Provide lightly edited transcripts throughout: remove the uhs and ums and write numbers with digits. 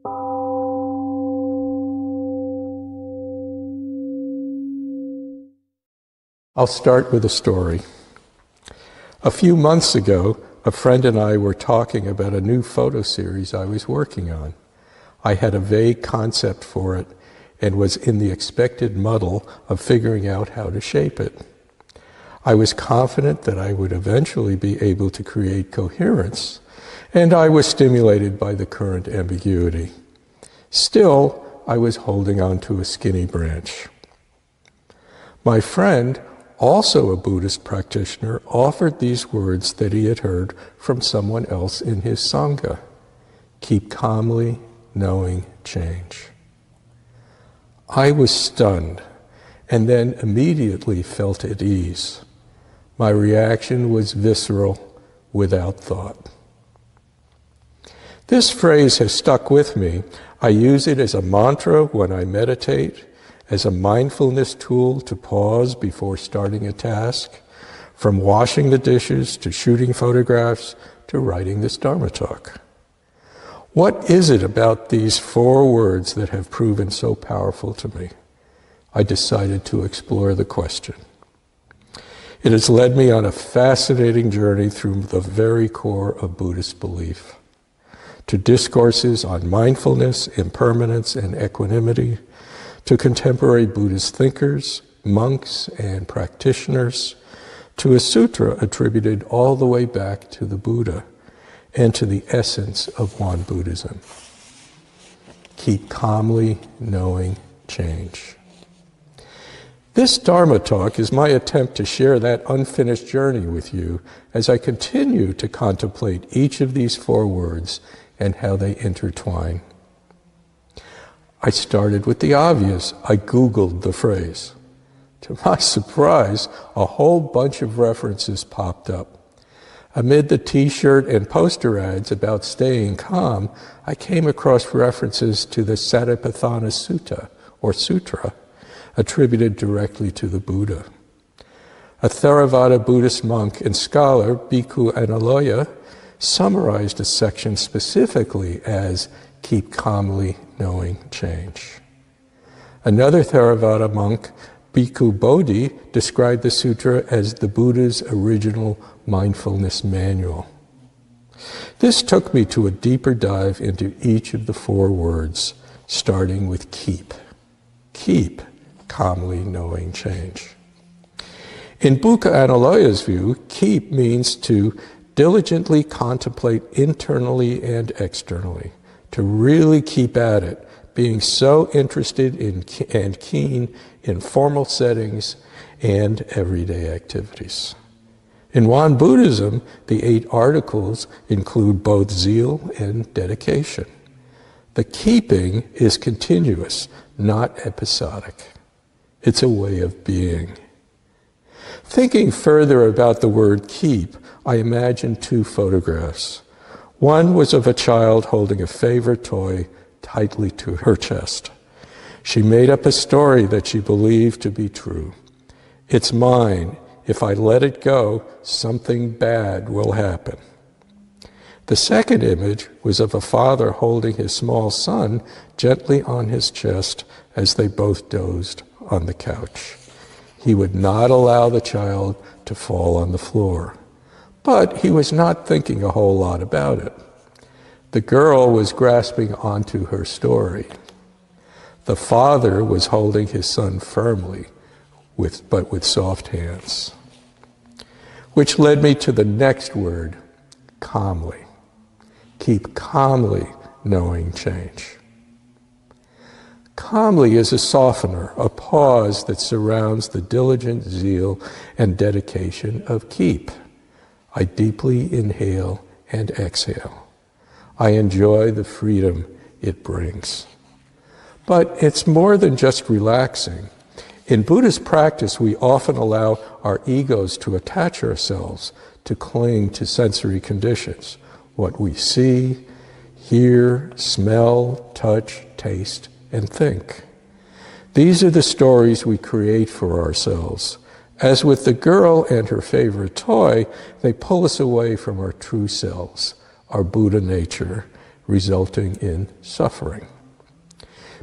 I'll start with a story. A few months ago, a friend and I were talking about a new photo series I was working on. I had a vague concept for it and was in the expected muddle of figuring out how to shape it. I was confident that I would eventually be able to create coherence, and I was stimulated by the current ambiguity. Still, I was holding on to a skinny branch. My friend, also a Buddhist practitioner, offered these words that he had heard from someone else in his Sangha. Keep calmly knowing change. I was stunned and then immediately felt at ease. My reaction was visceral, without thought. This phrase has stuck with me. I use it as a mantra when I meditate, as a mindfulness tool to pause before starting a task, from washing the dishes to shooting photographs to writing this Dharma talk. What is it about these 4 words that have proven so powerful to me? I decided to explore the question. It has led me on a fascinating journey through the very core of Buddhist belief, to discourses on mindfulness, impermanence, and equanimity, to contemporary Buddhist thinkers, monks, and practitioners, to a sutra attributed all the way back to the Buddha, and to the essence of Won Buddhism. Keep calmly knowing change. This Dharma talk is my attempt to share that unfinished journey with you as I continue to contemplate each of these 4 words and how they intertwine. I started with the obvious. I Googled the phrase. To my surprise, a whole bunch of references popped up. Amid the t-shirt and poster ads about staying calm, I came across references to the Satipatthana Sutta, or Sutra, attributed directly to the Buddha. A Theravada Buddhist monk and scholar, Bhikkhu Analoya, summarized a section specifically as keep calmly knowing change. Another Theravada monk, Bhikkhu Bodhi, described the sutra as the Buddha's original mindfulness manual. This took me to a deeper dive into each of the 4 words, starting with keep. Keep calmly knowing change. In Bhikkhu Analoya's view, keep means to diligently contemplate internally and externally, to really keep at it, being so interested in and keen in formal settings and everyday activities. In Won Buddhism, the 8 articles include both zeal and dedication. The keeping is continuous, not episodic. It's a way of being. Thinking further about the word keep, I imagined 2 photographs. One was of a child holding a favorite toy tightly to her chest. She made up a story that she believed to be true. It's mine. If I let it go, something bad will happen. The second image was of a father holding his small son gently on his chest as they both dozed on the couch. He would not allow the child to fall on the floor, but he was not thinking a whole lot about it. The girl was grasping onto her story. The father was holding his son firmly, but with soft hands. Which led me to the next word, calmly. Keep calmly knowing change. Calmly is a softener, a pause that surrounds the diligent zeal and dedication of keep. I deeply inhale and exhale. I enjoy the freedom it brings. But it's more than just relaxing. In Buddhist practice, we often allow our egos to attach ourselves, to cling to sensory conditions, what we see, hear, smell, touch, taste, and think. These are the stories we create for ourselves. As with the girl and her favorite toy, they pull us away from our true selves, our Buddha nature, resulting in suffering.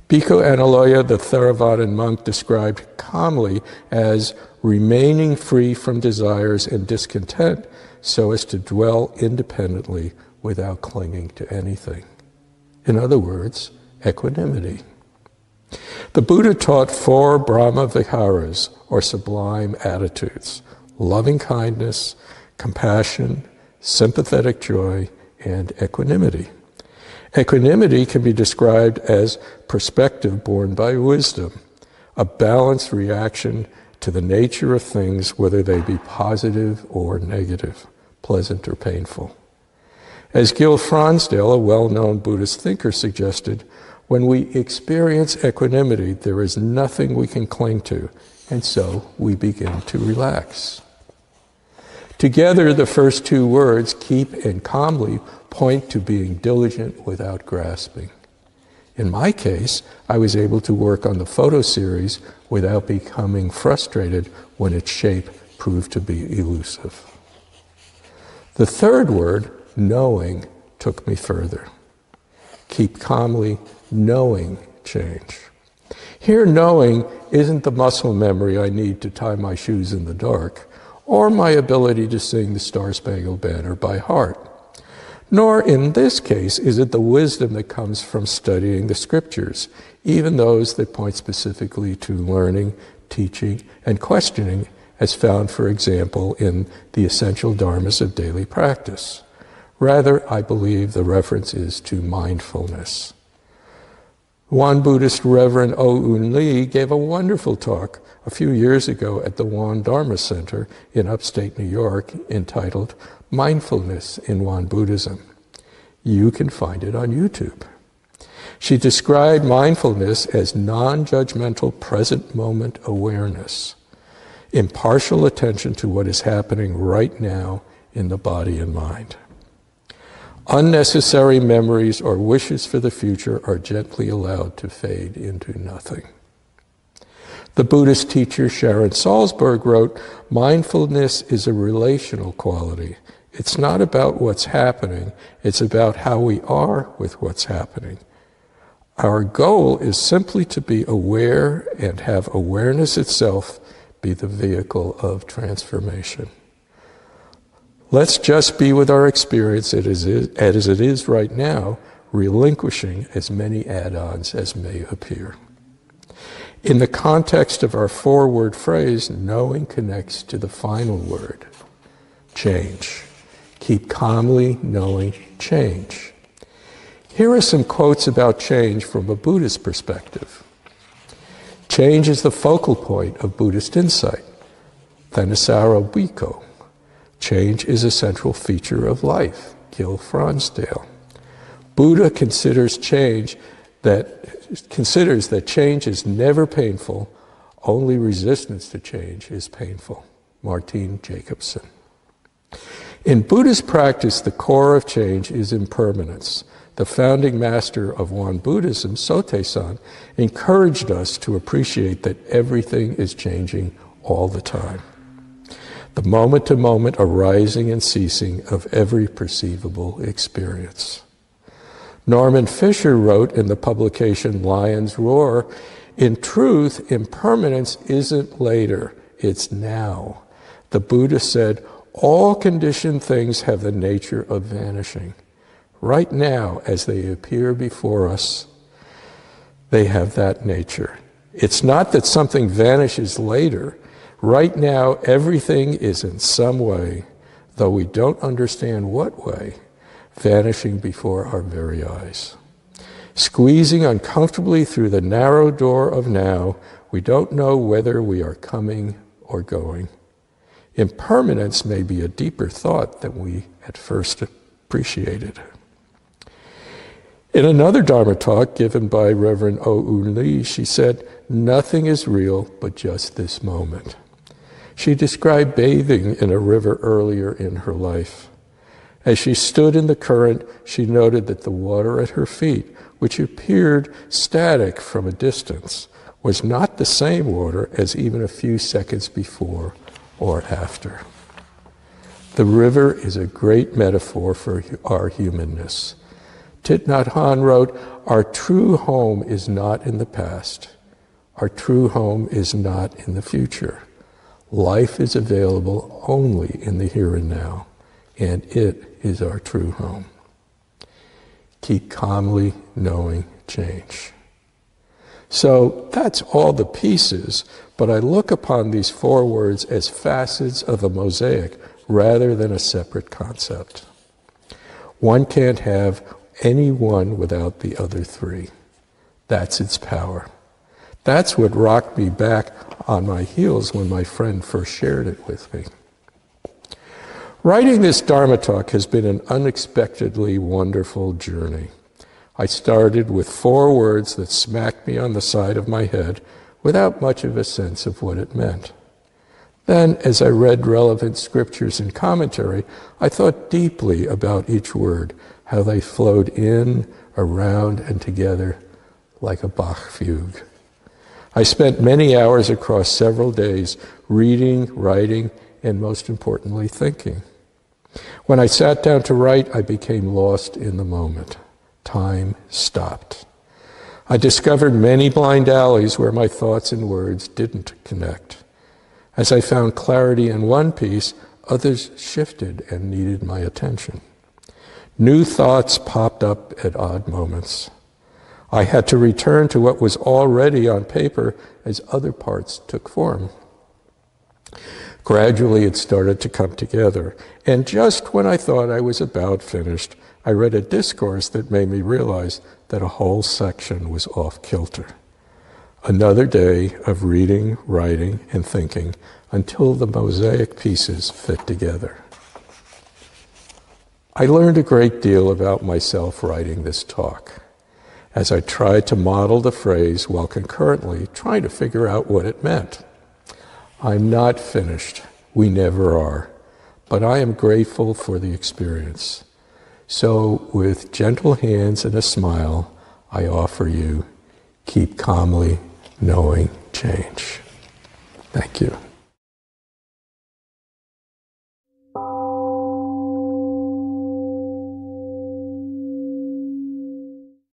Bhikkhu Analoya, the Theravadan monk, described calmly as remaining free from desires and discontent so as to dwell independently without clinging to anything. In other words, equanimity. The Buddha taught 4 Brahma Viharas, or sublime attitudes: loving kindness, compassion, sympathetic joy, and equanimity. Equanimity can be described as perspective born by wisdom, a balanced reaction to the nature of things, whether they be positive or negative, pleasant or painful. As Gil Fronsdale, a well-known Buddhist thinker, suggested, when we experience equanimity, there is nothing we can cling to, and so we begin to relax. Together, the first 2 words, keep and calmly, point to being diligent without grasping. In my case, I was able to work on the photo series without becoming frustrated when its shape proved to be elusive. The third word, knowing, took me further. Keep calmly, knowing change. Here, knowing isn't the muscle memory I need to tie my shoes in the dark, or my ability to sing the Star-Spangled Banner by heart. Nor, in this case, is it the wisdom that comes from studying the scriptures, even those that point specifically to learning, teaching, and questioning, as found, for example, in the essential dharmas of daily practice. Rather, I believe the reference is to mindfulness. One Buddhist Reverend O Un Lee gave a wonderful talk a few years ago at the Won Dharma Center in upstate New York entitled Mindfulness in Won Buddhism. You can find it on YouTube. She described mindfulness as non-judgmental present moment awareness, impartial attention to what is happening right now in the body and mind. Unnecessary memories or wishes for the future are gently allowed to fade into nothing. The Buddhist teacher Sharon Salzberg wrote, mindfulness is a relational quality. It's not about what's happening, it's about how we are with what's happening. Our goal is simply to be aware and have awareness itself be the vehicle of transformation. Let's just be with our experience as it is right now, relinquishing as many add-ons as may appear. In the context of our 4-word phrase, knowing connects to the final word, change. Keep calmly knowing change. Here are some quotes about change from a Buddhist perspective. Change is the focal point of Buddhist insight. Thanissaro Bhikkhu. Change is a central feature of life. Gil Fronsdale. Buddha considers that change is never painful, only resistance to change is painful. Martine Jacobson. In Buddhist practice, the core of change is impermanence. The founding master of Won Buddhism, Sotaesan, encouraged us to appreciate that everything is changing all the time. The moment-to-moment arising and ceasing of every perceivable experience. Norman Fisher wrote in the publication Lion's Roar, in truth, impermanence isn't later, it's now. The Buddha said, all conditioned things have the nature of vanishing. Right now, as they appear before us, they have that nature. It's not that something vanishes later. Right now, everything is in some way, though we don't understand what way, vanishing before our very eyes. Squeezing uncomfortably through the narrow door of now, we don't know whether we are coming or going. Impermanence may be a deeper thought than we at first appreciated. In another Dharma talk given by Reverend O Un Lee, she said, nothing is real but just this moment. She described bathing in a river earlier in her life. As she stood in the current, she noted that the water at her feet, which appeared static from a distance, was not the same water as even a few seconds before or after. The river is a great metaphor for our humanness. Thich Nhat Hanh wrote, "Our true home is not in the past. Our true home is not in the future. Life is available only in the here and now, and it is our true home." Keep calmly knowing change. So that's all the pieces, but I look upon these 4 words as facets of a mosaic rather than a separate concept. One can't have any one without the other 3. That's its power. That's what rocked me back on my heels when my friend first shared it with me. Writing this Dharma talk has been an unexpectedly wonderful journey. I started with 4 words that smacked me on the side of my head without much of a sense of what it meant. Then, as I read relevant scriptures and commentary, I thought deeply about each word, how they flowed in, around, and together like a Bach fugue. I spent many hours across several days reading, writing, and most importantly, thinking. When I sat down to write, I became lost in the moment. Time stopped. I discovered many blind alleys where my thoughts and words didn't connect. As I found clarity in one piece, others shifted and needed my attention. New thoughts popped up at odd moments. I had to return to what was already on paper as other parts took form. Gradually, it started to come together, and just when I thought I was about finished, I read a discourse that made me realize that a whole section was off kilter. Another day of reading, writing, and thinking until the mosaic pieces fit together. I learned a great deal about myself writing this talk, as I tried to model the phrase while concurrently trying to figure out what it meant. I'm not finished. We never are. But I am grateful for the experience. So, with gentle hands and a smile, I offer you, keep calmly knowing change. Thank you.